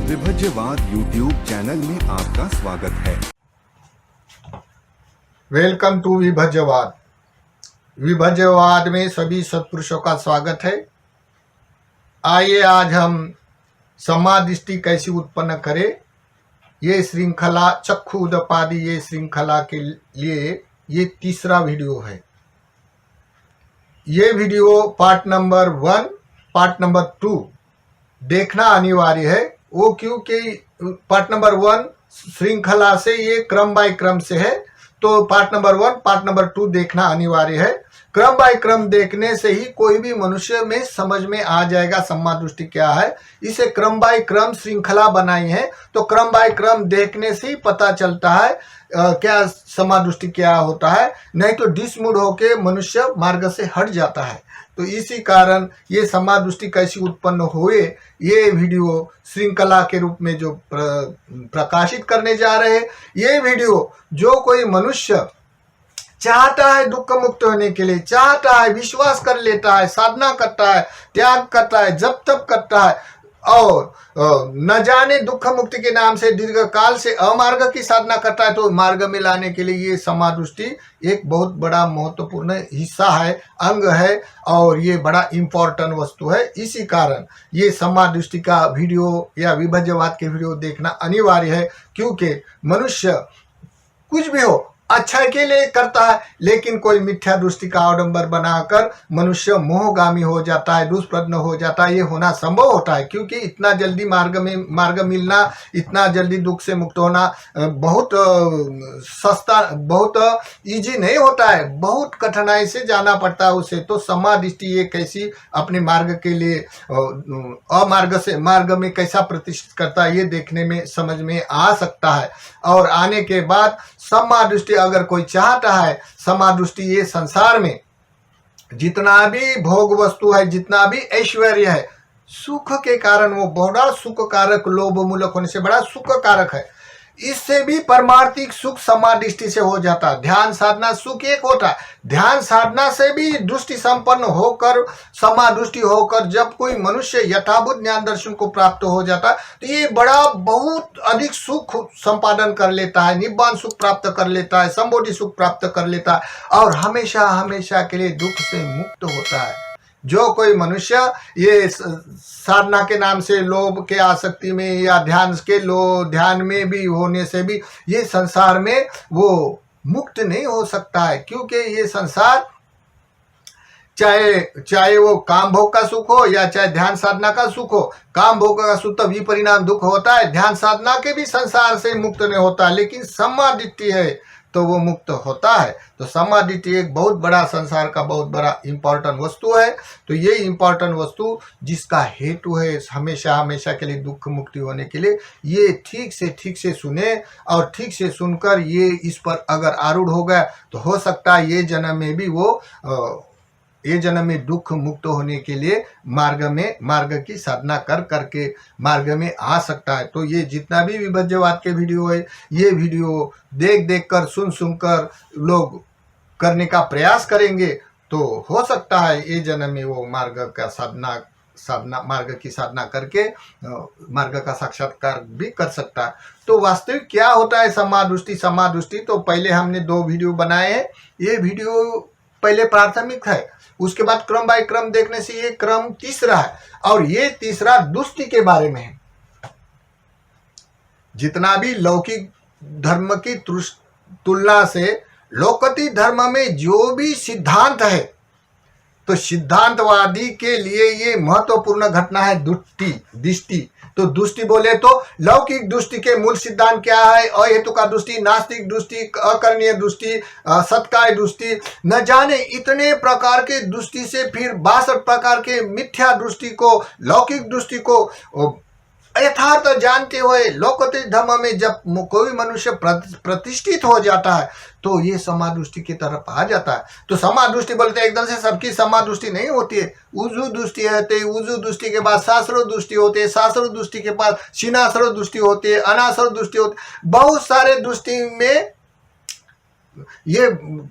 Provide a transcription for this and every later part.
विभज्यवाद YouTube channel में आपका स्वागत है। Welcome to विभज्यवाद। विभज्यवाद में सभी सत्पुरुषों का स्वागत है। आइए आज हम समादृष्टि कैसे उत्पन्न करें, ये श्रृंखला चक्षु उदपादि ये श्रृंखला के लिए ये तीसरा वीडियो है। ये video part number 1 part number 2 देखना अनिवार्य है। वो क्योंकि पार्ट नंबर 1 श्रृंखला से ये क्रम बाय क्रम से है, तो पार्ट नंबर 1 पार्ट नंबर 2 देखना अनिवार्य है। क्रम बाय क्रम देखने से ही कोई भी मनुष्य में समझ में आ जाएगा समादृष्टि क्या है। इसे क्रम बाय क्रम श्रृंखला बनाई है, तो क्रम बाय क्रम देखने से ही पता चलता है क्या समादृष्टि क्या होता है। नहीं तो डिसमूड होके मनुष्य मार्ग से हट जाता है। तो इसी कारण ये समादृष्टि कैसी उत्पन्न हुए, ये वीडियो श्रृंखला के रूप में जो प्रकाशित करने जा रहे हैं। ये वीडियो जो कोई मनुष्य चाहता है दुख मुक्त होने के लिए, चाहता है, विश्वास कर लेता है, साधना करता है, त्याग करता है, जप तप करता है और न जाने दुख मुक्ति के नाम से दीर्घ काल से अमार्ग की साधना करता है, तो मार्ग में लाने के लिए ये समादृष्टि एक बहुत बड़ा महत्वपूर्ण हिस्सा है, अंग है और ये बड़ा इम्पोर्टेंट वस्तु है। इसी कारण ये समादृष्टि का वीडियो या विभज्यवाद के वीडियो देखना अनिवार्य है, क्योंकि मनुष्य कुछ भी हो अच्छा के लिए करता है, लेकिन कोई मिथ्या दृष्टि का अवडंबर बनाकर मनुष्य मोहगामी हो जाता है, दुष्प्रज्ञ हो जाता है। ये होना संभव होता है, क्योंकि इतना जल्दी मार्ग मिलना, इतना जल्दी दुख से मुक्त होना बहुत सस्ता, बहुत इजी नहीं होता है, बहुत कठिनाई से जाना पड़ता है उसे। तो समादृष्टि ये कैसी अपने मार्ग के लिए अमार्ग से मार्ग में कैसा प्रतिष्ठित करता है, ये देखने में समझ में आ सकता है। और आने के बाद समादृष्टि अगर कोई चाहता है, समादृष्टि ये संसार में जितना भी भोग वस्तु है, जितना भी ऐश्वर्य है, सुख के कारण वो बड़ा सुख कारक, लोभ मूलक होने से बड़ा सुख कारक है। इससे भी परमार्थिक सुख समादृष्टि से हो जाता है। ध्यान साधना सुख एक होता है, ध्यान साधना से भी दृष्टि संपन्न होकर समादृष्टि होकर जब कोई मनुष्य यथाभूत ज्ञान दर्शन को प्राप्त हो जाता है, तो ये बड़ा बहुत अधिक सुख संपादन कर लेता है, निब्बान सुख प्राप्त कर लेता है, संबोधि सुख प्राप्त कर लेता है और हमेशा हमेशा के लिए दुख से मुक्त होता है। जो कोई मनुष्य ये साधना के नाम से लोभ के आसक्ति में या ध्यान में भी होने से भी ये संसार में वो मुक्त नहीं हो सकता है, क्योंकि ये संसार चाहे वो काम भोग का सुख हो या चाहे ध्यान साधना का सुख हो, काम भोग का सुख तो विपरिणाम दुख होता है, ध्यान साधना के भी संसार से मुक्त नहीं होता, लेकिन समादृष्टि है तो वो मुक्त होता है। तो समादृष्टि एक बहुत बड़ा संसार का बहुत बड़ा इम्पोर्टेंट वस्तु है। तो ये इम्पोर्टेंट वस्तु जिसका हेतु है हमेशा हमेशा के लिए दुख मुक्ति होने के लिए, ये ठीक से सुने और ठीक से सुनकर ये इस पर अगर आरूढ़ हो गया तो हो सकता है ये जन्म में भी वो ये जन्म में दुख मुक्त होने के लिए मार्ग की साधना कर करके मार्ग में आ सकता है। तो ये जितना भी विभज्यवाद के वीडियो है, ये वीडियो देख कर सुन कर लोग करने का प्रयास करेंगे तो हो सकता है ये जन्म में वो मार्ग की साधना करके मार्ग का साक्षात्कार भी कर सकता है। तो वास्तविक क्या होता है समादृष्टि, तो पहले हमने 2 वीडियो बनाए हैं। ये वीडियो पहले प्राथमिक है, उसके बाद क्रम बाय क्रम देखने से ये क्रम तीसरा है, और ये तीसरा दृष्टि के बारे में है। जितना भी लौकिक धर्म की तुलना से लौकिक धर्म में जो भी सिद्धांत है, तो सिद्धांतवादी के लिए ये महत्वपूर्ण घटना है दृष्टि। तो दृष्टि बोले तो लौकिक दृष्टि के मूल सिद्धांत क्या है? अहेतुका दृष्टि, नास्तिक दृष्टि, अकरणीय दृष्टि, सत्कार्य दृष्टि, न जाने इतने प्रकार के दृष्टि से फिर 62 प्रकार के मिथ्या दृष्टि को, लौकिक दृष्टि को यथार्थ जानते हुए लौकिक धर्म में जब कोई मनुष्य प्रतिष्ठित हो जाता है तो ये समादृष्टि की तरफ आ जाता है। तो समादृष्टि बोलते हैं एकदम से सबकी समादृष्टि नहीं होती है। उजू दृष्टि होती है, उजू दृष्टि के बाद शास्त्र दृष्टि होती है, शास्त्र दृष्टि के बाद शिनास्त्र दृष्टि होती है, अनास्त्र दृष्टि होती है। बहुत सारे दृष्टि में ये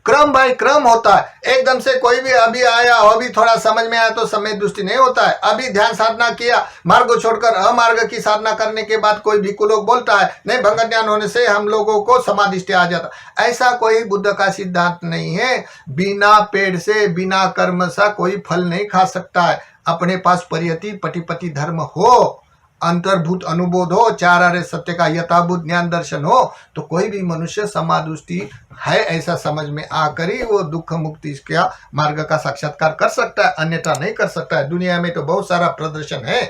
क्रम बाय क्रम होता है। एकदम से कोई भी अभी आया अभी थोड़ा समझ में आया तो समय दृष्टि नहीं होता है। अभी ध्यान साधना किया, मार्ग को छोड़कर अमार्ग की साधना करने के बाद कोई भिक्खु लोग बोलता है नहीं भंग ज्ञान होने से हम लोगों को समाधिष्टि आ जाता। ऐसा कोई बुद्ध का सिद्धांत नहीं है। बिना पेड़ से बिना कर्म सा कोई फल नहीं खा सकता है। अपने पास परियति पटिपति धर्म हो, अंतर्भूत अनुबोध हो, चार आर्य सत्य का यथाभूत ज्ञान दर्शन हो तो कोई भी मनुष्य समादृष्टि है ऐसा समझ में आकर ही वो दुख मुक्ति का मार्ग का साक्षात्कार कर सकता है, अन्यथा नहीं कर सकता है। दुनिया में तो बहुत सारा प्रदर्शन है,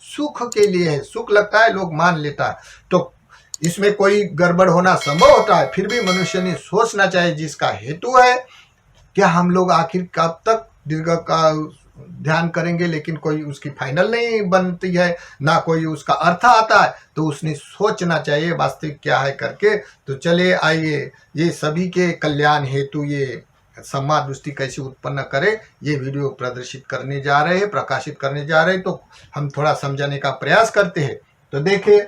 सुख के लिए है, सुख लगता है लोग मान लेता है, तो इसमें कोई गड़बड़ होना संभव होता है। फिर भी मनुष्य ने सोचना चाहिए जिसका हेतु है क्या हम लोग आखिर कब तक दीर्घ का ध्यान करेंगे, लेकिन कोई उसकी फाइनल नहीं बनती है, ना कोई उसका अर्थ आता है, तो उसने सोचना चाहिए वास्तविक क्या है करके। तो चलिए आइए ये सभी के कल्याण हेतु ये सम्माद दृष्टि कैसे उत्पन्न करे ये वीडियो प्रदर्शित करने जा रहे हैं, प्रकाशित करने जा रहे हैं, तो हम थोड़ा समझाने का प्रयास करते हैं। तो देखिए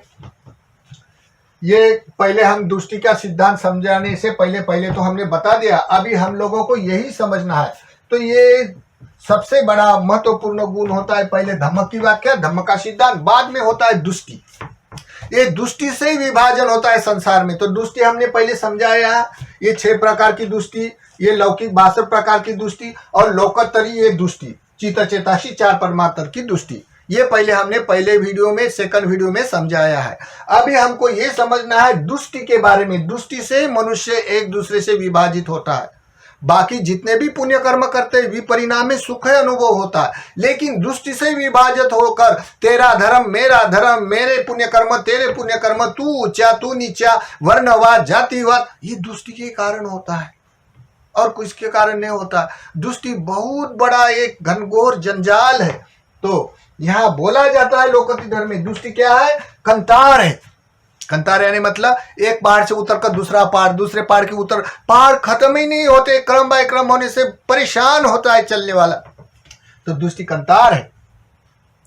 ये पहले हम दृष्टि का सिद्धांत समझाने से पहले तो हमने बता दिया, अभी हम लोगों को यही समझना है। तो ये सबसे बड़ा महत्वपूर्ण गुण होता है पहले धम्म की व्याख्या, धम्म का सिद्धांत, बाद में होता है दृष्टि। ये दृष्टि से ही विभाजन होता है संसार में। तो दृष्टि हमने पहले समझाया, ये 6 प्रकार की दृष्टि, ये लौकिक 62 प्रकार की दृष्टि और लोकोत्तरी ये दृष्टि चित्त चेतासी 4 परमात्म की दृष्टि, ये पहले हमने पहले वीडियो में सेकंड वीडियो में समझाया है। अभी हमको ये समझना है दृष्टि के बारे में। दृष्टि से मनुष्य एक दूसरे से विभाजित होता है। बाकी जितने भी पुण्य कर्म करते हैं विपरिणाम में सुख अनुभव होता है, लेकिन दृष्टि से विभाजित होकर तेरा धर्म मेरा धर्म, मेरे पुण्य कर्म तेरे पुण्य कर्म, तू ऊंचा तू नीचा, वर्णवाद जातिवाद, ये दृष्टि के कारण होता है और कुछ के कारण नहीं होता। दृष्टि बहुत बड़ा एक घनघोर जंजाल है। तो यहाँ बोला जाता है लोकोत्तरी धर्म में दृष्टि क्या है, कंतार है। कंतार यानी मतलब एक पहाड़ से उतर कर दूसरा पहाड़, दूसरे पहाड़ के उतर, पहाड़ खत्म ही नहीं होते, क्रम बाय क्रम होने से परेशान होता है चलने वाला। तो दृष्टि कंतार है।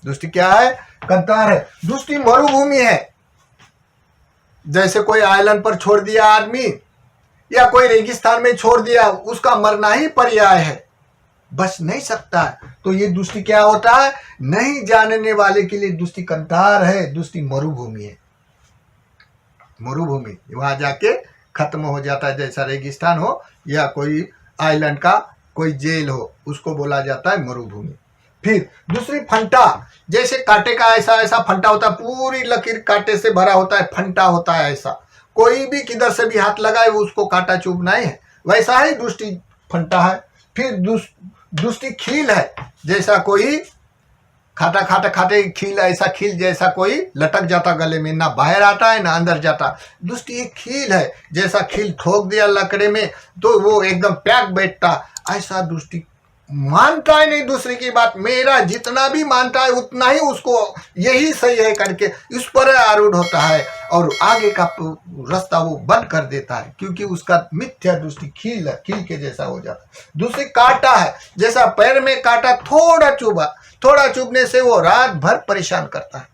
दृष्टि क्या है, कंतार है। दृष्टि मरुभूमि है। जैसे कोई आइलैंड पर छोड़ दिया आदमी या कोई रेगिस्तान में छोड़ दिया, उसका मरना ही पर्याय है, बच नहीं सकता है। तो ये दृष्टि क्या होता है, नहीं जानने वाले के लिए दृष्टि कंतार है, दृष्टि मरुभूमि है। मरुभूमि वहां जाके खत्म हो जाता है, जैसा रेगिस्तान हो या कोई आइलैंड का कोई जेल हो, उसको बोला जाता है मरुभूमि। फिर दूसरी फंटा, जैसे कांटे का ऐसा ऐसा फंटा होता है, पूरी लकीर कांटे से भरा होता है, फंटा होता है ऐसा, कोई भी किधर से भी हाथ लगाए वो उसको कांटा चुभना ही है, वैसा ही दृष्टि फंटा है। फिर दृष्टि खील है, जैसा कोई खाटा खाटा खाटे खील, ऐसा खील जैसा कोई लटक जाता गले में, ना बाहर आता है ना अंदर जाता। दृष्टि एक खील है, जैसा खील ठोक दिया लकड़े में तो वो एकदम पैक बैठता, ऐसा दृष्टि मानता है नहीं दूसरे की बात, मेरा जितना भी मानता है उतना ही उसको यही सही है करके इस पर आरूढ़ होता है और आगे का रास्ता वो बंद कर देता है, क्योंकि उसका मिथ्या दृष्टि खील है, खील के जैसा हो जाता है। दूसरी कांटा है, जैसा पैर में कांटा थोड़ा चुभा, थोड़ा चुभने से वो रात भर परेशान करता है,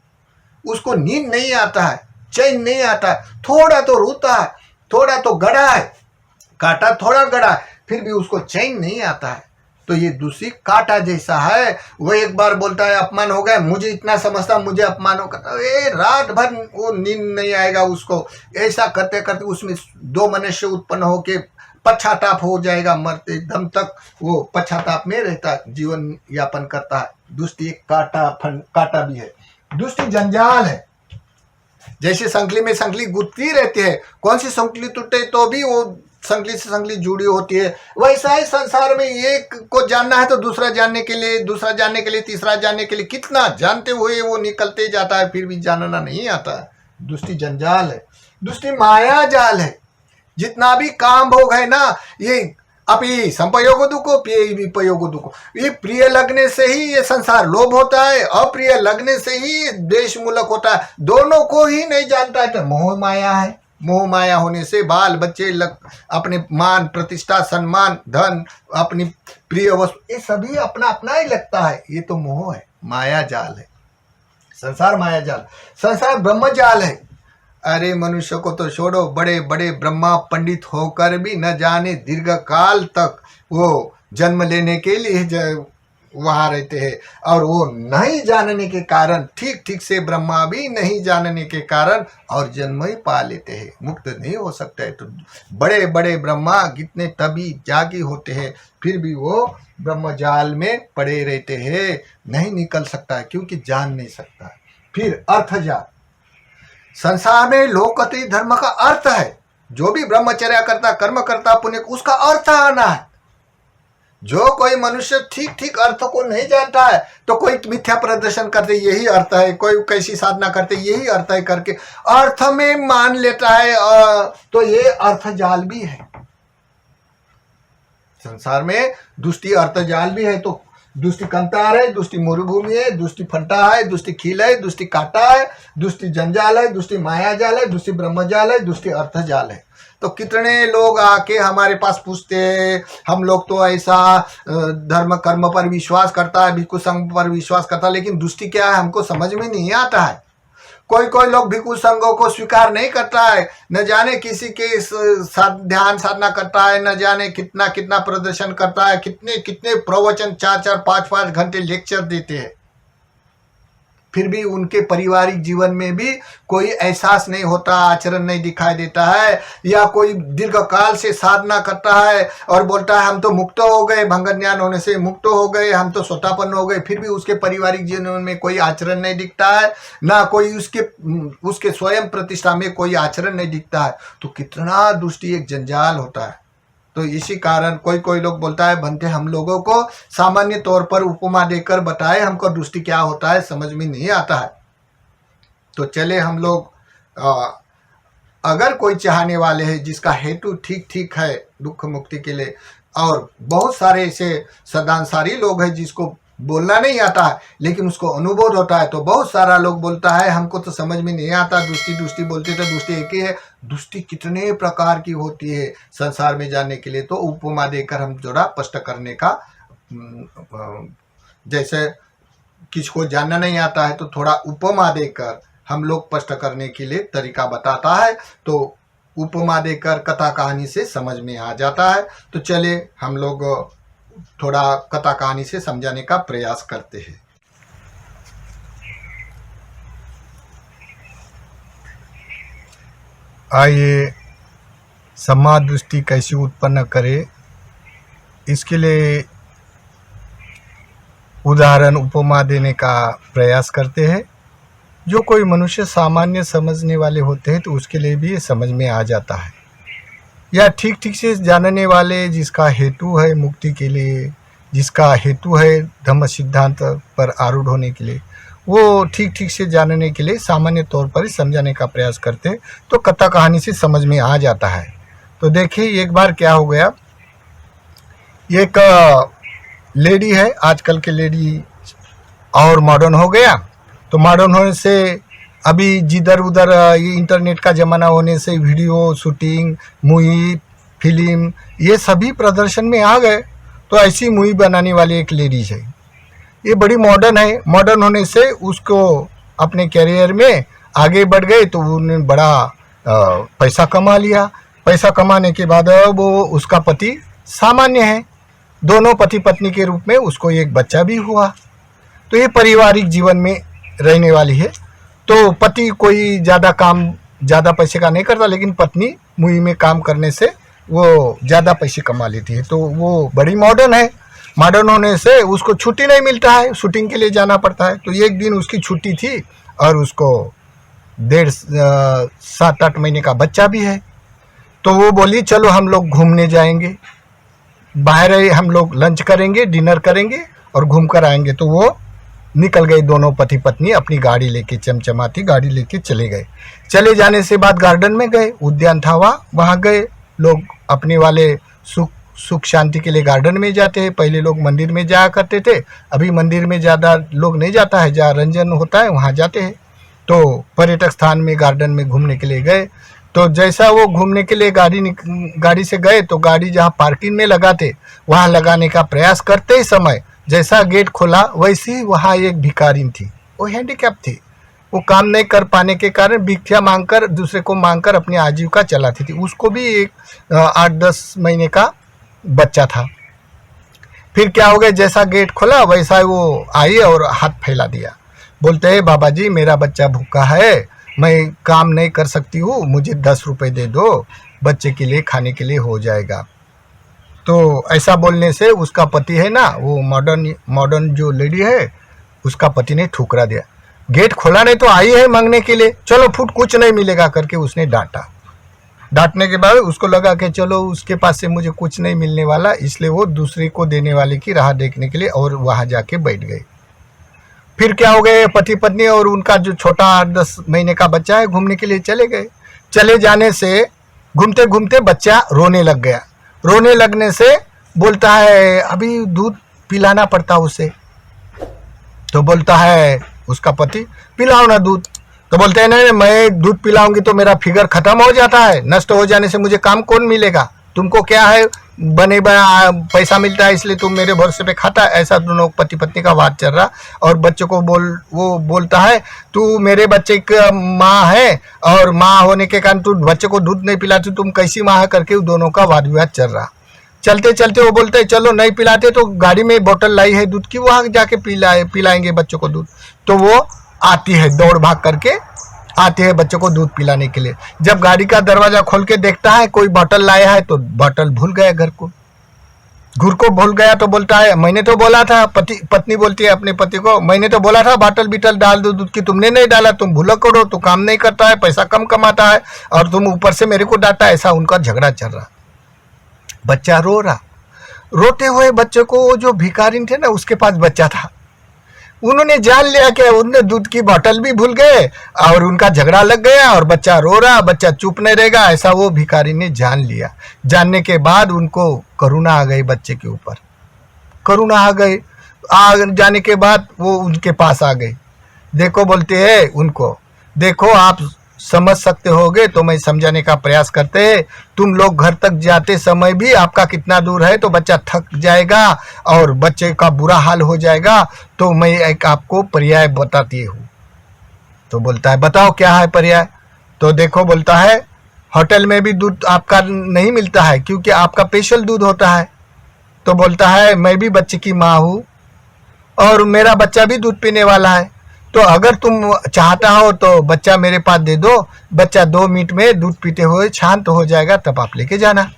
उसको नींद नहीं आता है, चैन नहीं आता है, थोड़ा तो रोता है, थोड़ा तो गड़ा है, कांटा थोड़ा गड़ा है, फिर भी उसको चैन नहीं आता है। तो ये दूसरी कांटा जैसा है। वो एक बार बोलता है अपमान हो गया, मुझे इतना समझता मुझे अपमान हो गया, ये रात भर वो नींद नहीं आएगा उसको, ऐसा करते करते उसमें 2 मनुष्य उत्पन्न होके पश्चाताप हो जाएगा, मरते दम तक वो पश्चाताप में रहता है, जीवन यापन करता है। दृष्टि एक कांटा भी है। दृष्टि जंजाल है, जैसे संकली में संकली गुथती रहती है, कौन सी संकली टूटे तो भी वो संकली से संकली जुड़ी होती है, वैसा ही संसार में एक को जानना है तो दूसरा जानने के लिए, दूसरा जानने के लिए, तीसरा जानने के लिए, कितना जानते हुए वो निकलते जाता है, फिर भी जानना नहीं आता है। दृष्टि जंजाल है। दृष्टि माया जाल है। जितना भी काम भोग है ना, ये अपि संपयोग दुखो प्रिय विपयोग दुखो, ये प्रिय लगने से ही ये संसार लोभ होता है, अप्रिय लगने से ही देश मूलक होता है, दोनों को ही नहीं जानता है तो मोह माया है। मोह माया होने से बाल बच्चे अपने मान प्रतिष्ठा सम्मान धन अपनी प्रिय वस्तु ये सभी अपना अपना ही लगता है, ये तो मोह है, माया जाल है। संसार माया जाल, संसार ब्रह्म जाल है। अरे मनुष्य को तो छोड़ो, बड़े बड़े ब्रह्मा पंडित होकर भी न जाने दीर्घ काल तक वो जन्म लेने के लिए वहाँ रहते हैं, और वो नहीं जानने के कारण, ठीक ठीक से ब्रह्मा भी नहीं जानने के कारण और जन्म ही पा लेते हैं, मुक्त नहीं हो सकता है। तो बड़े बड़े ब्रह्मा कितने तभी जागी होते हैं, फिर भी वो ब्रह्मजाल में पड़े रहते हैं, नहीं निकल सकता है क्योंकि जान नहीं सकता है। फिर अर्थजाल, संसार में लोकति धर्म का अर्थ है, जो भी ब्रह्मचर्या करता, कर्म करता, पुण्य, उसका अर्थ आना है। जो कोई मनुष्य ठीक ठीक अर्थ को नहीं जानता है तो कोई मिथ्या प्रदर्शन करते यही अर्थ है, कोई कैसी साधना करते यही अर्थ है करके अर्थ में मान लेता है, तो ये अर्थ जाल भी है। संसार में दुष्टि अर्थ जाल भी है। तो दुष्टि कंतार है, दुष्टि मरुभूमि है, दुष्टि फंटा है, दुष्टि खील है, दुष्टि कांटा है, दुष्टि जंजाल है, दुष्टि माया जाल है, दुष्टि ब्रह्मजाल है, दुष्टि अर्थ जाल है। तो कितने लोग आके हमारे पास पूछते हैं, हम लोग तो ऐसा धर्म कर्म पर विश्वास करता है, भिक्षु संघ पर विश्वास करता है, लेकिन दुष्टि क्या है हमको समझ में नहीं आता है। कोई कोई लोग भिक्षु संघों को स्वीकार नहीं करता है, न जाने किसी के ध्यान साधना करता है, न जाने कितना कितना प्रदर्शन करता है, कितने कितने प्रवचन 4-4 5-5 घंटे लेक्चर देते हैं, फिर भी उनके पारिवारिक जीवन में भी कोई एहसास नहीं होता, आचरण नहीं दिखाई देता है। या कोई दीर्घ काल से साधना करता है और बोलता है हम तो मुक्त हो गए, भंग ज्ञान होने से मुक्त हो गए, हम तो स्वतःपन्न हो गए, फिर भी उसके पारिवारिक जीवन में कोई आचरण नहीं दिखता है, ना कोई उसके स्वयं प्रतिष्ठा में कोई आचरण नहीं दिखता है। तो कितना दुष्टि एक जंजाल होता है। तो इसी कारण कोई कोई लोग बोलता है बनते हम लोगों को सामान्य तौर पर उपमा देकर बताए, हमको दृष्टि क्या होता है समझ में नहीं आता है। तो चले हम लोग अगर कोई चाहने वाले हैं जिसका हेतु ठीक ठीक है दुख मुक्ति के लिए, और बहुत सारे ऐसे सदांसारी लोग हैं जिसको बोलना नहीं आता है लेकिन उसको अनुभव होता है, तो बहुत सारा लोग बोलता है हमको तो समझ में नहीं आता, दुष्टि दुष्टि बोलते तो दुष्टि एक ही है। दुष्टि कितने प्रकार की होती है संसार में जानने के लिए, तो उपमा देकर हम थोड़ा स्पष्ट करने का, जैसे किसी को जानना नहीं आता है तो थोड़ा उपमा देकर हम लोग स्पष्ट करने के लिए तरीका बताता है। तो उपमा देकर कथा कहानी से समझ में आ जाता है। तो चले हम लोग थोड़ा कथा कहानी से समझाने का प्रयास करते हैं। आइए सम्मा दृष्टि कैसे उत्पन्न करे, इसके लिए उदाहरण उपमा देने का प्रयास करते हैं। जो कोई मनुष्य सामान्य समझने वाले होते हैं तो उसके लिए भी ये समझ में आ जाता है, या ठीक ठीक से जानने वाले जिसका हेतु है मुक्ति के लिए, जिसका हेतु है धम्म सिद्धांत पर आरूढ़ होने के लिए, वो ठीक ठीक से जानने के लिए सामान्य तौर पर ही समझाने का प्रयास करते हैं, तो कथा कहानी से समझ में आ जाता है। तो देखिए एक बार क्या हो गया, एक लेडी है, आजकल के लेडी और मॉडर्न हो गया, तो मॉडर्न होने से अभी जिधर उधर ये इंटरनेट का ज़माना होने से वीडियो शूटिंग, मूवी, फिल्म, ये सभी प्रदर्शन में आ गए। तो ऐसी मूवी बनाने वाली एक लेडीज है, ये बड़ी मॉडर्न है। मॉडर्न होने से उसको अपने कैरियर में आगे बढ़ गए, तो उन्होंने बड़ा पैसा कमा लिया। पैसा कमाने के बाद वो उसका पति सामान्य है, दोनों पति पत्नी के रूप में उसको एक बच्चा भी हुआ। तो ये पारिवारिक जीवन में रहने वाली है। तो पति कोई ज़्यादा काम ज़्यादा पैसे का नहीं करता, लेकिन पत्नी मूवी में काम करने से वो ज़्यादा पैसे कमा लेती है। तो वो बड़ी मॉडर्न है। मॉडर्न होने से उसको छुट्टी नहीं मिलता है, शूटिंग के लिए जाना पड़ता है। तो एक दिन उसकी छुट्टी थी और उसको 7-8 महीने का बच्चा भी है। तो वो बोली चलो हम लोग घूमने जाएंगे, बाहर हम लोग लंच करेंगे, डिनर करेंगे और घूम कर आएंगे। तो वो निकल गए, दोनों पति पत्नी अपनी गाड़ी लेके, चमचमाती गाड़ी लेके चले गए। चले जाने से बाद गार्डन में गए, उद्यान था वहाँ गए। लोग अपने वाले सुख शांति के लिए गार्डन में जाते हैं। पहले लोग मंदिर में जाया करते थे, अभी मंदिर में ज़्यादा लोग नहीं जाता है, जहाँ रंजन होता है वहाँ जाते हैं। तो पर्यटक स्थान में गार्डन में घूमने के लिए गए। तो जैसा वो घूमने के लिए गाड़ी से गए, तो गाड़ी जहाँ पार्किंग में लगाते वहाँ लगाने का प्रयास करते ही समय जैसा गेट खोला वैसे ही वहाँ एक भिखारिन थी, वो हैंडीकैप थी। वो काम नहीं कर पाने के कारण भिक्षा मांगकर दूसरे को मांगकर अपनी आजीविका चलाती थी। उसको भी एक 8-10 महीने का बच्चा था। फिर क्या हो गया, जैसा गेट खोला वैसा वो आई और हाथ फैला दिया। बोलते हैं बाबा जी मेरा बच्चा भूखा है, मैं काम नहीं कर सकती हूँ, मुझे 10 रुपये दे दो, बच्चे के लिए खाने के लिए हो जाएगा। तो ऐसा बोलने से उसका पति है ना, वो मॉडर्न जो लेडी है, उसका पति ने ठुकरा दिया। गेट खोला नहीं तो आई है मांगने के लिए, चलो फुट कुछ नहीं मिलेगा करके उसने डांटा। डांटने के बाद उसको लगा कि चलो उसके पास से मुझे कुछ नहीं मिलने वाला, इसलिए वो दूसरे को देने वाले की राह देखने के लिए और वहाँ जाके बैठ गए। फिर क्या हो गए, पति पत्नी और उनका जो छोटा 8-10 महीने का बच्चा है घूमने के लिए चले गए। चले जाने से घूमते घूमते बच्चा रोने लग गया। रोने लगने से बोलता है अभी दूध पिलाना पड़ता उसे। तो बोलता है उसका पति पिलाओ ना दूध। तो बोलते हैं नहीं मैं दूध पिलाऊंगी तो मेरा फिगर खत्म हो जाता है, नष्ट हो जाने से मुझे काम कौन मिलेगा, तुमको क्या है बने बना पैसा मिलता है इसलिए तुम मेरे भरोसे पे खाता है। ऐसा दोनों पति पत्नी का बात चल रहा। और बच्चे को वो बोलता है तू मेरे बच्चे का माँ है और माँ होने के कारण तू बच्चे को दूध नहीं पिलाती, तुम कैसी माँ है करके दोनों का वाद विवाद चल रहा। चलते चलते वो बोलते हैं चलो नहीं पिलाते तो गाड़ी में बोतल लाई है दूध की, वहाँ जाके पिलाएंगे बच्चों को दूध। तो वो आती है, दौड़ भाग करके आती है बच्चों को दूध पिलाने के लिए। जब गाड़ी का दरवाजा खोल के देखता है कोई बोतल लाया है तो बोतल भूल गया घर को भूल गया। तो बोलता है मैंने तो बोला था, पत्नी बोलती है अपने पति को, मैंने तो बोला था बोतल बिटल डाल दो दूध की, तुमने नहीं डाला, तुम भूला करो, तू काम नहीं करता है, पैसा कम कमाता है और तुम ऊपर से मेरे को डांटा। ऐसा उनका झगड़ा चल रहा। बच्चा रो रहा। रोते हुए बच्चे को जो भिखारी थे ना उसके पास बच्चा था, उन्होंने जान लिया कि उनने दूध की बोतल भी भूल गए और उनका झगड़ा लग गया और बच्चा रो रहा, बच्चा चुप नहीं रहेगा, ऐसा वो भिखारी ने जान लिया। जानने के बाद उनको करुणा आ गई, बच्चे के ऊपर करुणा आ गई। आ जाने के बाद वो उनके पास आ गई। देखो बोलते हैं उनको, देखो आप समझ सकते होगे तो मैं समझाने का प्रयास करते हैं। तुम लोग घर तक जाते समय भी आपका कितना दूर है तो बच्चा थक जाएगा और बच्चे का बुरा हाल हो जाएगा, तो मैं एक आपको पर्याय बताती हूँ। तो बोलता है बताओ क्या है पर्याय। तो देखो बोलता है होटल में भी दूध आपका नहीं मिलता है क्योंकि आपका स्पेशल दूध होता है। तो बोलता है मैं भी बच्चे की माँ हूँ और मेरा बच्चा भी दूध पीने वाला है, तो अगर तुम चाहता हो तो बच्चा मेरे पास दे दो, बच्चा 2 मिनट में दूध पीते हुए शांत हो जाएगा, तब आप लेके जाना।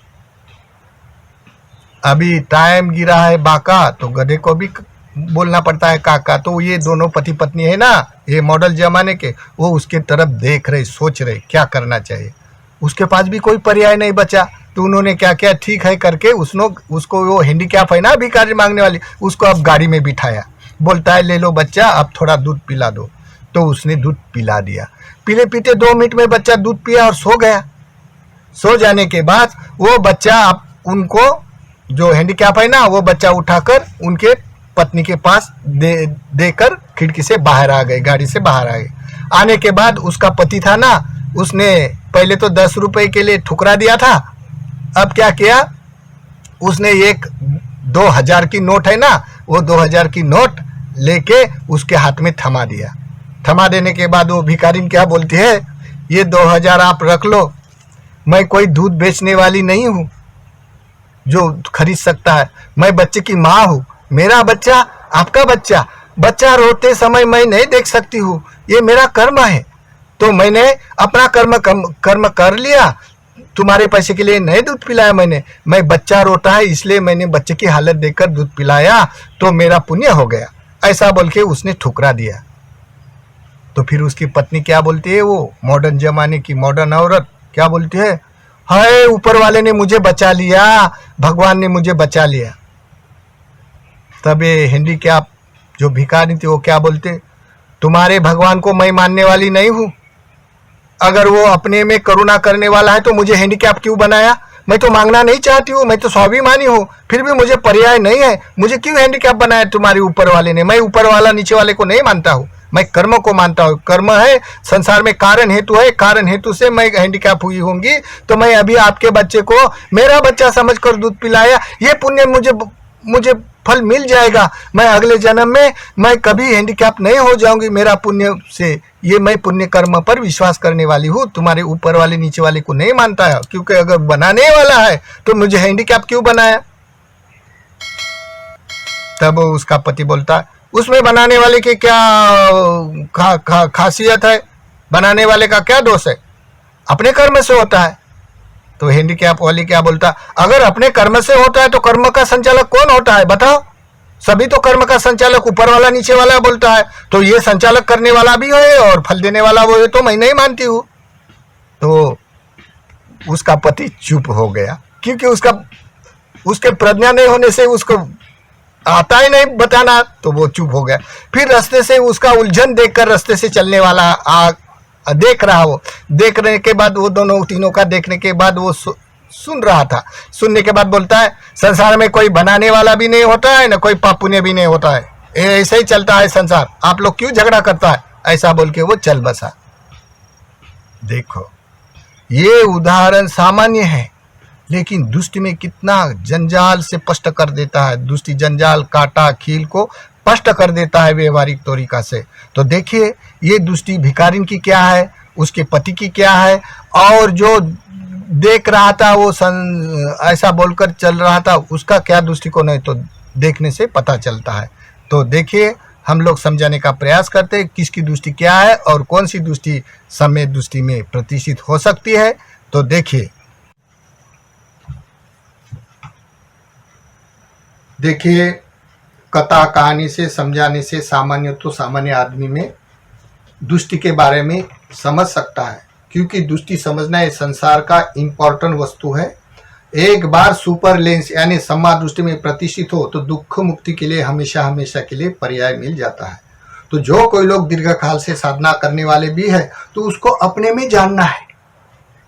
अभी टाइम गिरा है बाका, तो गधे को भी बोलना पड़ता है काका। तो ये दोनों पति पत्नी है ना, ये मॉडल जमाने के, वो उसके तरफ देख रहे, सोच रहे क्या करना चाहिए। उसके पास भी कोई पर्याय नहीं बचा, तो उन्होंने क्या किया, ठीक है करके उसको वो हैंडीकैप है ना भिखारी मांगने वाली, उसको अब गाड़ी में बिठाया। बोलता है ले लो बच्चा अब थोड़ा दूध पिला दो। तो उसने दूध पिला दिया। पीले पीते 2 मिनट में बच्चा दूध पिया और सो गया। सो जाने के बाद वो बच्चा अब उनको जो हैंडीकैप है ना, वो बच्चा उठाकर उनके पत्नी के पास देकर खिड़की से बाहर आ गए, गाड़ी से बाहर आ गए। आने के बाद उसका पति था ना, उसने पहले तो 10 रुपए के लिए ठुकरा दिया था, अब क्या किया, उसने एक 2000 की नोट है ना, वो 2000 की नोट लेके उसके हाथ में थमा दिया। थमा देने के बाद वो भिखारिन क्या बोलती है, ये 2000 आप रख लो, मैं कोई दूध बेचने वाली नहीं हूँ जो खरीद सकता है, मैं बच्चे की माँ हूँ, मेरा बच्चा आपका बच्चा, बच्चा रोते समय मैं नहीं देख सकती हूँ, ये मेरा कर्म है, तो मैंने अपना कर्म कर लिया, तुम्हारे पैसे के लिए नहीं दूध पिलाया मैंने, मैं बच्चा रोता है इसलिए मैंने बच्चे की हालत देखकर दूध पिलाया, तो मेरा पुण्य हो गया। ऐसा बोल के उसने ठुकरा दिया। तो फिर उसकी पत्नी क्या बोलती है, वो मॉडर्न जमाने की मॉडर्न औरत क्या बोलती है, हाय ऊपर वाले ने मुझे बचा लिया, भगवान ने मुझे बचा लिया। तब ये हैंडीकैप जो भिखारी थे वो क्या बोलते, तुम्हारे भगवान को मैं मानने वाली नहीं हूँ, अगर वो अपने में करुणा करने वाला है तो मुझे हैंडीकैप क्यों बनाया, मैं तो मांगना नहीं चाहती हूँ, मैं तो स्वाभिमानी हूँ, फिर भी मुझे पर्याय नहीं है, मुझे क्यों हैंडीकैप बनाया तुम्हारे ऊपर वाले ने। मैं ऊपर वाला नीचे वाले को नहीं मानता हूँ, मैं कर्म को मानता हूँ। कर्म है संसार में, कारण हेतु है, कारण हेतु से मैं हैंडीकैप हुई होंगी, तो मैं अभी आपके बच्चे को मेरा बच्चा समझकर दूध पिलाया, ये पुण्य मुझे फल मिल जाएगा, मैं अगले जन्म में मैं कभी हैंडीकैप नहीं हो जाऊंगी मेरा पुण्य से। ये मैं पुण्य कर्म पर विश्वास करने वाली हूँ, तुम्हारे ऊपर वाले नीचे वाले को नहीं मानता है, क्योंकि अगर बनाने वाला है तो मुझे हैंडीकैप क्यों बनाया। तब उसका पति बोलता है उसमें बनाने वाले की क्या खासियत है, बनाने वाले का क्या दोष है, अपने कर्म से होता है। तो हैंडीकैप वाली क्या बोलता, अगर अपने कर्म से होता है तो कर्म का संचालक कौन होता है बताओ। सभी तो कर्म का संचालक ऊपर वाला नीचे वाला बोलता है, तो ये संचालक करने वाला भी है और फल देने वाला वो है, तो मैं नहीं मानती हूँ। तो उसका पति चुप हो गया, क्योंकि उसके प्रज्ञा नहीं होने से उसको आता ही नहीं बताना, तो वो चुप हो गया। फिर रास्ते से उसका उलझन देखकर रास्ते से चलने वाला देख रहा, वो देखने के बाद वो दोनों तीनों का देखने के बाद वो सुन रहा था। सुनने के बाद बोलता है संसार में कोई बनाने वाला भी नहीं होता है, ना कोई पाप पुण्य भी नहीं होता है, ऐसे ही चलता है संसार, आप लोग क्यों झगड़ा करता है, ऐसा बोल के वो चल बसा। देखो ये उदाहरण सामान्य है, लेकिन दुष्टि में कितना जंजाल से स्पष्ट कर देता है। दुष्टि जंजाल काटा खील को स्पष्ट कर देता है व्यवहारिक तरीका से। तो देखिए ये दुष्टि भिखारिन की क्या है, उसके पति की क्या है, और जो देख रहा था वो ऐसा बोलकर चल रहा था उसका क्या दृष्टिकोण है, तो देखने से पता चलता है। तो देखिए हम लोग समझाने का प्रयास करते हैं किसकी दृष्टि क्या है और कौन सी दृष्टि समय दृष्टि में प्रतिष्ठित हो सकती है। तो देखिए कथा कहानी से समझाने से सामान्य आदमी में दृष्टि के बारे में समझ सकता है, क्योंकि दृष्टि समझना ये संसार का इम्पोर्टेंट वस्तु है। एक बार सुपर लेंस यानी सम्मा दृष्टि में प्रतिष्ठित हो तो दुख मुक्ति के लिए हमेशा हमेशा के लिए पर्याय मिल जाता है। तो जो कोई लोग दीर्घ काल से साधना करने वाले भी है तो उसको अपने में जानना है,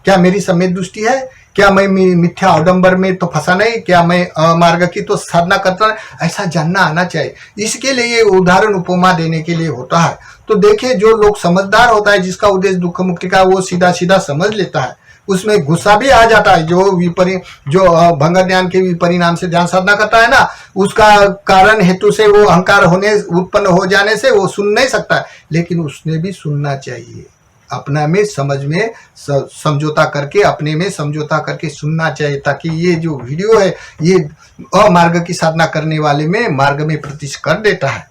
क्या मेरी सम्यक दृष्टि है, क्या मैं मिथ्या अवडंबर में तो फंसा नहीं, क्या मैं मार्ग की तो साधना करता है, ऐसा जानना आना चाहिए। इसके लिए ये उदाहरण उपमा देने के लिए होता है। तो देखिए जो लोग समझदार होता है, जिसका उद्देश्य दुख मुक्ति का, वो सीधा सीधा समझ लेता है, उसमें गुस्सा भी आ जाता है। जो भंग ज्ञान के विपरिणाम से ध्यान साधना करता है ना, उसका कारण हेतु से वो अहंकार उत्पन्न हो जाने से वो सुन नहीं सकता, लेकिन उसने भी सुनना चाहिए, अपना में समझ में समझौता करके, अपने में समझौता करके सुनना चाहिए, ताकि ये जो वीडियो है ये अमार्ग की साधना करने वाले में मार्ग में प्रतिष्ठित कर देता है।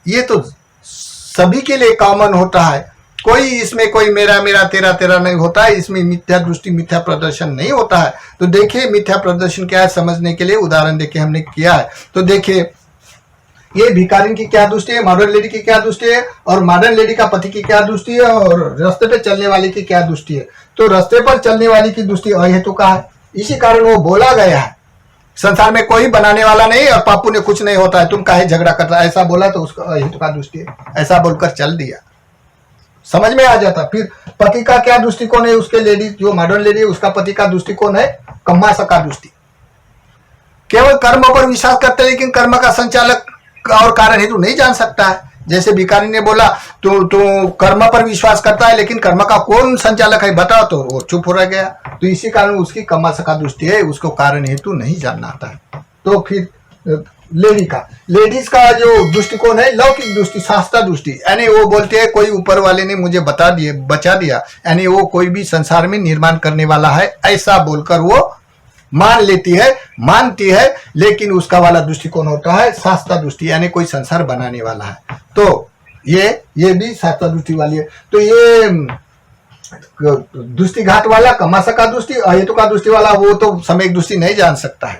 ये तो सभी के लिए कॉमन होता है, कोई इसमें कोई मेरा मेरा तेरा तेरा नहीं होता है, इसमें मिथ्या दृष्टि मिथ्या प्रदर्शन नहीं होता है। तो देखिए मिथ्या प्रदर्शन क्या है समझने के लिए उदाहरण देके हमने किया है। तो देखिए ये भिखारिन की क्या दृष्टि है, मॉडर्न लेडी की क्या दृष्टि है, और मॉडर्न लेडी का पति की क्या दृष्टि है, और रास्ते पे चलने वाली की क्या दृष्टि है। तो रास्ते पर चलने वाली की दृष्टि अहेतु का है, इसी कारण वो बोला गया है संसार में कोई बनाने वाला नहीं और पापू ने कुछ नहीं होता है, तुम काहे झगड़ा करता है, ऐसा बोला तो उसका अहेतु का दृष्टि है, ऐसा बोलकर चल दिया, समझ में आ जाता। फिर पति का क्या दृष्टिकोण है, उसके लेडी जो मॉडर्न लेडी है उसका पति का दृष्टिकोण है कम्मासा का दृष्टि, केवल कर्म पर विश्वास करते हैं, लेकिन कर्म का संचालक और कारण हेतु नहीं जान सकता है। जैसे भिखारी ने बोला तो कर्म पर विश्वास करता है, लेकिन कर्म का कौन संचालक है बताओ, तो वो चुप हो रह गया। तो इसी कारण उसकी कम्मासा का दृष्टि है, उसको कारण हेतु नहीं जानना आता है। तो फिर लेडीज का जो दृष्टिकोण है लौकिक दृष्टि, शास्त्र दृष्टि, यानी वो बोलते हैं कोई ऊपर वाले ने मुझे बचा दिया, यानी वो कोई भी संसार में निर्माण करने वाला है, ऐसा बोलकर वो मान लेती है, मानती है, लेकिन उसका वाला दृष्टिकोण होता है शास्त्र दृष्टि, यानी कोई संसार बनाने वाला है। तो ये भी शास्त्र दृष्टि वाली है। तो ये दृष्टिघात वाला कम्मासा का दृष्टि, अहेतु का दृष्टि वाला वो तो सम्यक दृष्टि नहीं जान सकता है,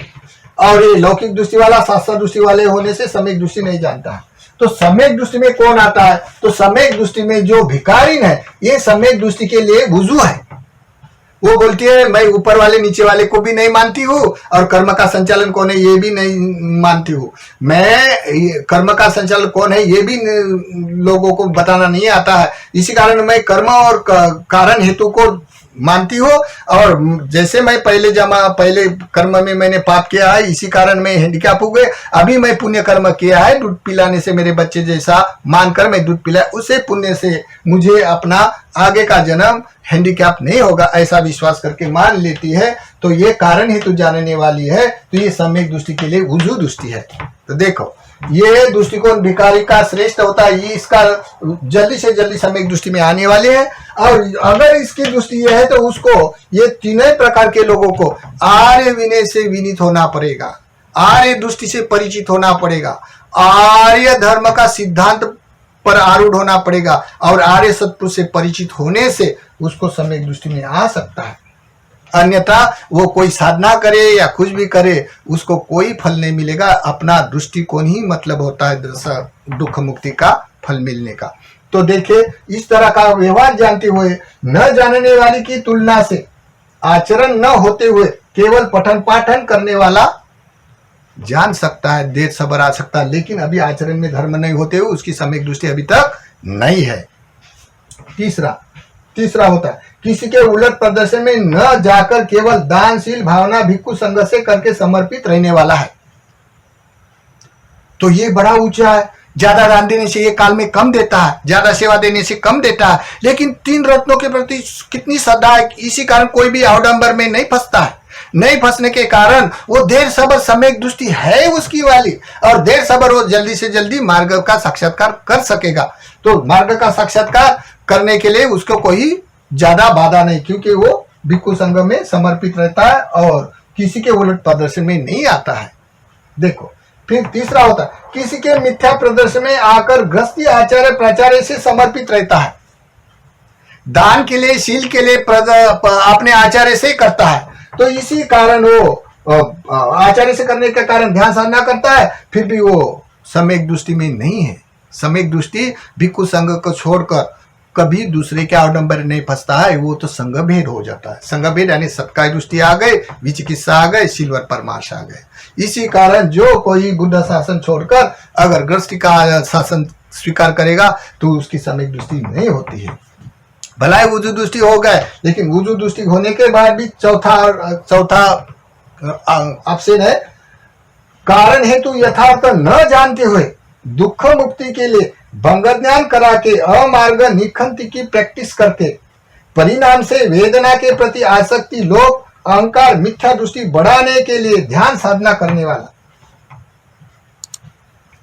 और ये लौकिक दृष्टि वाला शास्त्र दृष्टि वाले होने से सम्यक दृष्टि नहीं जानता है। तो सम्यक दृष्टि में कौन आता है, तो सम्यक दृष्टि में जो भिखारिन है ये सम्यक दृष्टि के लिए वुजू है। वो बोलती है मैं ऊपर वाले नीचे वाले को भी नहीं मानती हूँ, और कर्म का संचालन कौन है ये भी नहीं मानती हूँ, मैं कर्म का संचालन कौन है ये भी लोगों को बताना नहीं आता है। इसी कारण मैं कर्म और कारण हेतु को मानती हो, और जैसे मैं पहले कर्म में मैंने पाप किया है, इसी कारण मैं हैंडीकैप हो गए, अभी मैं पुण्य कर्म किया है, दूध पिलाने से मेरे बच्चे जैसा मानकर मैं दूध पिलाया, उसे पुण्य से मुझे अपना आगे का जन्म हैंडीकैप नहीं होगा, ऐसा विश्वास करके मान लेती है, तो ये कारण ही तू जानने वाली है। तो ये सम्यक दृष्टि के लिए वुजू दृष्टि है। तो देखो, ये दृष्टिकोण भिखारी का श्रेष्ठ होता है, ये इसका जल्दी से जल्दी सम्यक दृष्टि में आने वाले हैं। और अगर इसकी दृष्टि यह है तो उसको ये तीनों प्रकार के लोगों को आर्य विनय से विनीत होना पड़ेगा, आर्य दृष्टि से परिचित होना पड़ेगा, आर्य धर्म का सिद्धांत पर आरूढ़ होना पड़ेगा, और आर्य सत्पुरुष से परिचित होने से उसको सम्यक दृष्टि में आ सकता है। अन्यथा वो कोई साधना करे या कुछ भी करे, उसको कोई फल नहीं मिलेगा। अपना दृष्टिकोण ही मतलब होता है दुख मुक्ति का फल मिलने का। तो देखिए, इस तरह का व्यवहार जानते हुए, न जानने वाली की तुलना से आचरण न होते हुए केवल पठन पाठन करने वाला जान सकता है, देर सबर आ सकता है, लेकिन अभी आचरण में धर्म नहीं होते हुए उसकी सम्यक दृष्टि अभी तक नहीं है। तीसरा होता है, किसी के उलट प्रदर्शन में न जाकर केवल दानशील भावना भिक्षु संघ से करके समर्पित रहने वाला है। तो ये बड़ा ऊंचा है। ज्यादा दान देने से ये काल में कम देता है, ज्यादा सेवा देने से कम देता है, लेकिन तीन रत्नों के प्रति कितनी श्रद्धा है, इसी कारण कोई भी अवडंबर में नहीं फंसता है। नहीं फंसने के कारण वो देर सबर सम्यक दृष्टि है उसकी वाली, और देर सबर वो जल्दी से जल्दी मार्ग का साक्षात्कार कर सकेगा। तो मार्ग का साक्षात्कार करने के लिए उसको कोई ज्यादा बाधा नहीं, क्योंकि वो भिक्षु संघ में समर्पित रहता है और किसी के उलट प्रदर्शन में नहीं आता है। देखो, फिर तीसरा होता है, किसी के मिथ्या प्रदर्शन में आकर गृहस्थी आचार्य प्राचार्य से समर्पित रहता है। दान के लिए, शील के लिए अपने आचार्य से करता है, तो इसी कारण वो आचार्य से करने के कारण ध्यान साधना करता है, फिर भी वो सम्यक दृष्टि में नहीं है। सम्यक दृष्टि भिक्षु संघ को छोड़कर कभी दूसरे के आडंबर नहीं फंसता है, वो तो संघ भेद हो जाता है। संघ भेद यानी सत्काय दृष्टि आ गए, विचिकित्सा आ गए, सिल्वर परमाश आ गए। इसी कारण जो कोई बुद्ध शासन छोड़कर अगर गृहस्थी का शासन स्वीकार करेगा तो उसकी सम्यक दृष्टि नहीं होती है। भला ही वुजू दृष्टि हो गए, लेकिन वुजू दृष्टि होने के बाद भी चौथा ऑप्शन है, कारण हेतु यथार्थ न जानते हुए दुख मुक्ति के लिए भंग ज्ञान करा के अमार्ग निखंति की प्रैक्टिस करके परिणाम से वेदना के प्रति आसक्ति, लोभ, अहंकार, मिथ्या दृष्टि बढ़ाने के लिए ध्यान साधना करने वाला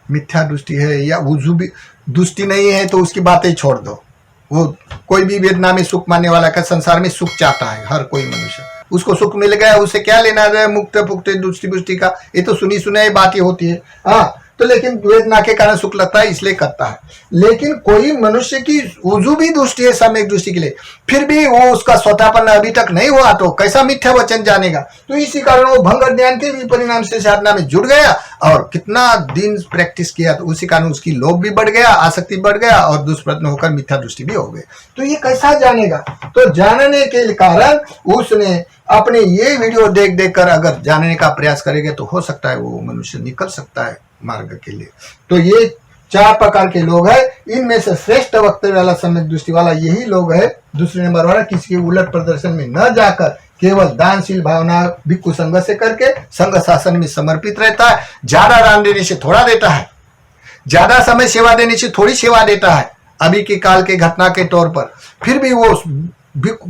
मिथ्या दृष्टि है या वुजू भी दृष्टि नहीं है तो उसकी बातें छोड़ दो। वो कोई भी वेदना में सुख मानने वाला का संसार में सुख चाहता है हर कोई मनुष्य, उसको सुख मिल गया, उसे क्या लेना है मुक्त पुक्त दृष्टि का, ये तो सुनी सुनाई बातें होती है। हाँ, तो लेकिन वेदना के कारण सुख लगता है इसलिए करता है। लेकिन कोई मनुष्य की वुजू भी दृष्टि है सम्यक दृष्टि के लिए, फिर भी वो उसका स्वतापन अभी तक नहीं हुआ तो कैसा मिथ्या वचन जानेगा। तो इसी कारण वो भंग ज्ञान के भी परिणाम से साधना में जुड़ गया और कितना दिन प्रैक्टिस किया, तो उसी कारण उसकी लोभ भी बढ़ गया, आसक्ति बढ़ गया और दुष्प्रयत्न होकर मिथ्या दृष्टि भी हो गई। तो ये कैसा जानेगा? तो जानने के कारण उसने अपने ये वीडियो देख देख कर अगर जानने का प्रयास करेगा तो हो सकता है वो मनुष्य निकल सकता है मार्ग के लिए। तो ये 4 प्रकार के लोग हैं, इनमें से श्रेष्ठ वक्तव्य वाला सम्यक दृष्टि वाला यही लोग है। दूसरे नंबर वाला किसी के उलट प्रदर्शन में न जाकर केवल दानशील भावना भिक्षु संघ से करके संघ शासन में समर्पित रहता है। ज्यादा दान देने से थोड़ा देता है, ज्यादा समय सेवा देने से थोड़ी सेवा देता है अभी के काल के घटना के तौर पर, फिर भी वो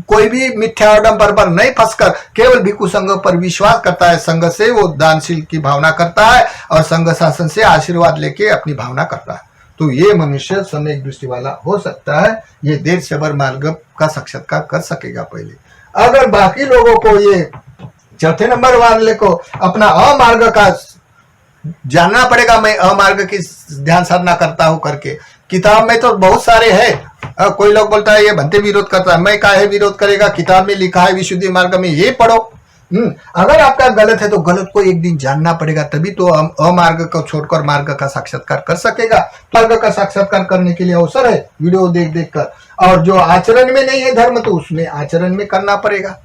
कोई भी मिथ्या आडंबर पर नहीं फंसकर केवल भिक्षु संघ पर विश्वास करता है, संघ से वो दानशील की भावना करता है और संघ शासन से आशीर्वाद लेके अपनी भावना करता है। तो ये मनुष्य सम्यक दृष्टि वाला हो सकता है, ये देर सबर मार्ग का साक्षात्कार कर सकेगा पहले। अगर बाकी लोगों को ये चौथे नंबर वाले को अपना अमार्ग का जानना पड़ेगा, मैं अमार्ग की ध्यान साधना करता हूं करके, किताब में तो बहुत सारे हैं। कोई लोग बोलता है ये भंते विरोध करता है, मैं काहे विरोध करेगा, किताब में लिखा है विशुद्धि मार्ग में, ये पढ़ो। अगर आपका गलत है तो गलत को एक दिन जानना पड़ेगा, तभी तो अमार्ग को छोड़कर मार्ग का साक्षात्कार कर सकेगा। मार्ग का साक्षात्कार करने के लिए अवसर है वीडियो देख देख कर, और जो आचरण में नहीं है धर्म तो उसमें आचरण में करना पड़ेगा।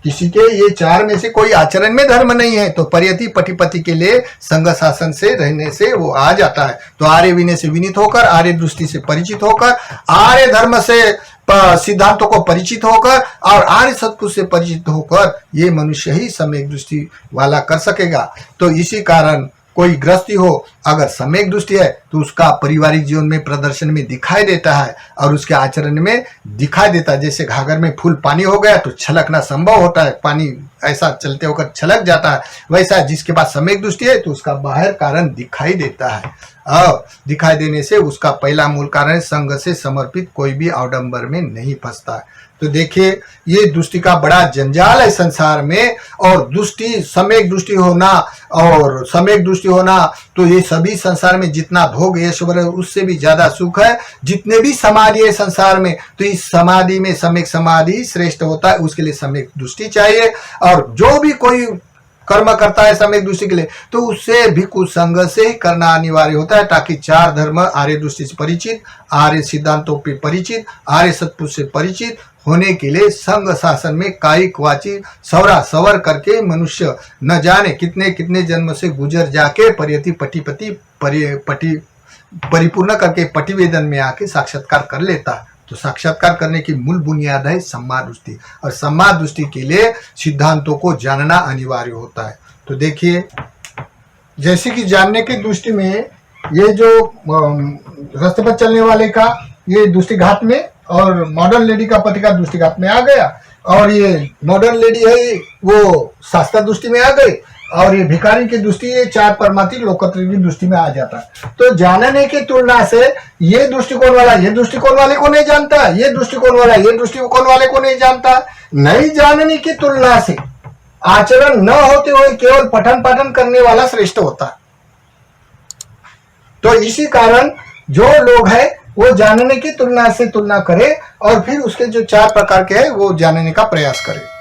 किसी के ये 4 में से कोई आचरण में धर्म नहीं है तो परियति पटिपति के लिए संघ शासन से रहने से वो आ जाता है। तो आर्य विनय से विनीत होकर, आर्य दृष्टि से परिचित होकर, आर्य धर्म से सिद्धांतों को परिचित होकर और आर्य सत्पुरुष से परिचित होकर ये मनुष्य ही सम्यक दृष्टि वाला कर सकेगा। तो इसी कारण कोई गृहस्थी हो अगर सम्यक दृष्टि है तो उसका पारिवारिक जीवन में प्रदर्शन में दिखाई देता है और उसके आचरण में दिखाई देता है। जैसे घाघर में फुल पानी हो गया तो छलकना संभव होता है, पानी ऐसा चलते होकर छलक जाता है, वैसा जिसके पास सम्यक दृष्टि है तो उसका बाहर कारण दिखाई देता है। और दिखाई देने से उसका पहला मूल कारण है संग से समर्पित कोई भी आडंबर में नहीं फंसता है। तो देखिए ये दृष्टि का बड़ा जंजाल है संसार में, और दृष्टि सम्यक दृष्टि होना और सम्यक दृष्टि होना तो ये सभी संसार में जितना भोग ऐश्वर्य है उससे भी ज्यादा सुख है। जितने भी समाधि है संसार में तो इस समाधि में सम्यक समाधि श्रेष्ठ होता है, उसके लिए सम्यक दृष्टि चाहिए। और जो भी कोई कर्म करता है सम्यक दृष्टि के लिए तो उससे भी कुछ संग से ही करना अनिवार्य होता है, ताकि चार धर्म आर्य दृष्टि से परिचित, आर्य सिद्धांतों पे परिचित, आर्य सत्पुरुष से परिचित होने के लिए संघ शासन में कायिक वाची सवरा सवर करके मनुष्य न जाने कितने कितने जन्म से गुजर जाके परियति पटी परिपूर्ण करके पटिवेदन में आके साक्षात्कार कर लेता है। तो साक्षात्कार करने की मूल बुनियाद है सम्मा दृष्टि, और सम्मा दृष्टि के लिए सिद्धांतों को जानना अनिवार्य होता है। तो देखिए जैसे कि जानने की दृष्टि में ये जो रास्ते पर चलने वाले का ये दृष्टिघात में और मॉडर्न लेडी का पति का दृष्टिघात में आ गया, और ये मॉडर्न लेडी है वो शास्त्र दृष्टि में आ गई, और ये भिखारी की दृष्टि ये चार परमार्थी लोकत्र की दृष्टि में आ जाता है। तो जानने की तुलना से ये दृष्टिकोण वाला ये दृष्टिकोण वाले को नहीं जानता, ये दृष्टिकोण वाला ये दृष्टिकोण वाले को नहीं जानता। नहीं जानने की तुलना से आचरण न होते हुए केवल पठन पाठन करने वाला श्रेष्ठ होता है। तो इसी कारण जो लोग हैं वो जानने की तुलना से तुलना करे और फिर उसके जो चार प्रकार के हैं वो जानने का प्रयास करे।